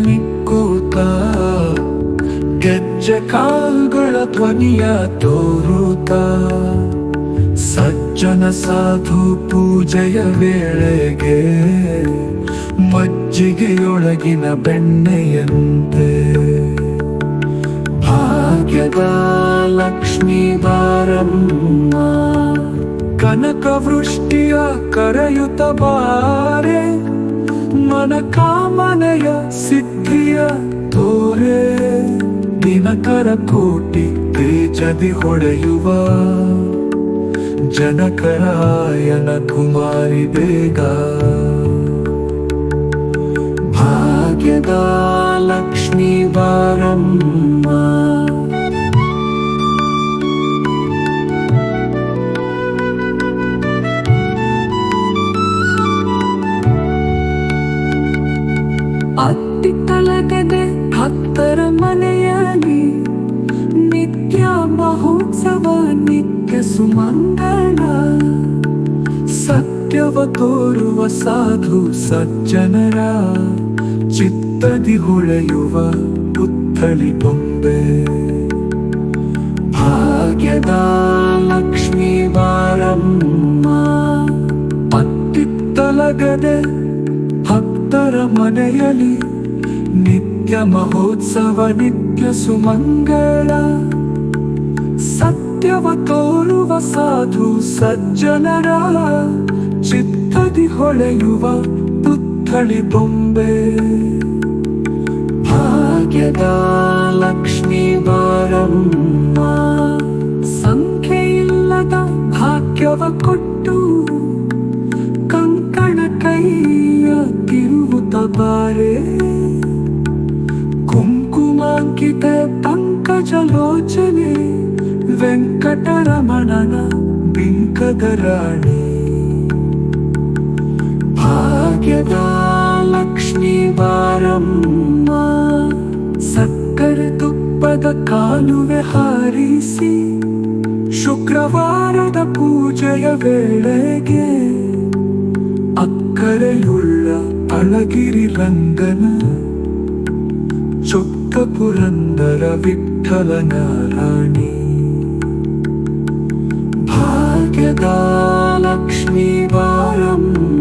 ನಿಕ್ಕೂತ ಗೆಜ್ಜೆ ಕಾಲ್ಗಳ ಧ್ವನಿಯ ತೋರುತ್ತ ಸಜ್ಜನ ಸಾಧು ಪೂಜೆಯ ವೇಳೆಗೆ ಮಜ್ಜಿಗೆಯೊಳಗಿನ ಬೆಣ್ಣೆಯಂತೆ ಭಾಗ್ಯದ ಲಕ್ಷ್ಮೀ ಬಾರಮ್ಮ ಕನಕ ವೃಷ್ಟಿಯ ಕರೆಯುತ್ತ ಬಾರೆ ಮನ ಕಾಮನೆಯ ಸಿದ್ಧಿಯ ತೋರೆ ದಿನಕರ ಕೋಟಿ ತೇಜದಿ ಹೊಳೆಯುವ ಜನಕರಾಯನ ಕುಮಾರಿ ಬೇಗ ಭಾಗ್ಯದ ಲಕ್ಷ್ಮೀ ಬಾರಮ್ಮ ಅತ್ತಿ ತಲಗದೆ ಭಕ್ತರ ಮನೆಯಲ್ಲಿ ನಿತ್ಯ ಮಹೋತ್ಸವ ನಿತ್ಯ ಸುಮಂಗಳ ಸತ್ಯವ ತೋರುವ ಸಾಧು ಸಜ್ಜನರ ಚಿತ್ತದಿ ಹೊಳೆಯುವ ಪುತ್ಥಳಿ ಬೊಂಬೆ ಭಾಗ್ಯದ ಲಕ್ಷ್ಮೀ ಬಾರಮ್ಮ ಅತ್ತಿತ್ತಲಗದೆ ಭಕ್ತರ ಮನೆಯಲ್ಲಿ ನಿತ್ಯ ಮಹೋತ್ಸವ ನಿತ್ಯ ಸುಮಂಗಳ ಸತ್ಯವ ತೋರುವ ಸಾಧು ಸಜ್ಜನರ ಚಿತ್ತದಿ ಹೊಳೆಯುವ ಪುತ್ಥಳಿ ಬೊಂಬೆ ಭಾಗ್ಯದ ಲಕ್ಷ್ಮೀ ಬಾರಮ್ಮ ಸಂಖ್ಯೆಯಿಲ್ಲದ ಭಾಗ್ಯವ ಕೊಟ್ಟು ಕಂಕಣ ಕೈಯ ತಿರುವುತ್ತ ಬಾರೆ ಕುಂಕುಮಾಂಕಿತ ಪಂಕಜಲೋಚನೆ ವೆಂಕಟರಮಣನ ಬಿಂಕದ ರಾಣಿ ಭಾಗ್ಯದ ಲಕ್ಷ್ಮೀ ಬಾರಮ್ಮ ಸಕ್ಕರೆ ತುಪ್ಪದ ಕಾಲುವೆ ಹಾರಿಸಿ ಶುಕ್ರವಾರದ ಪೂಜೆಯ ವೇಳೆಗೆ ಅಕ್ಕರೆಯುಳ್ಳ ಅಳಗಿರಿ ರಂಗನ ಚೊಕ್ಕ ಪುರಂದರ ವಿಠಲನ ರಾಣಿ ಭಾಗ್ಯದ ಲಕ್ಷ್ಮೀ ಬಾರಮ್ಮ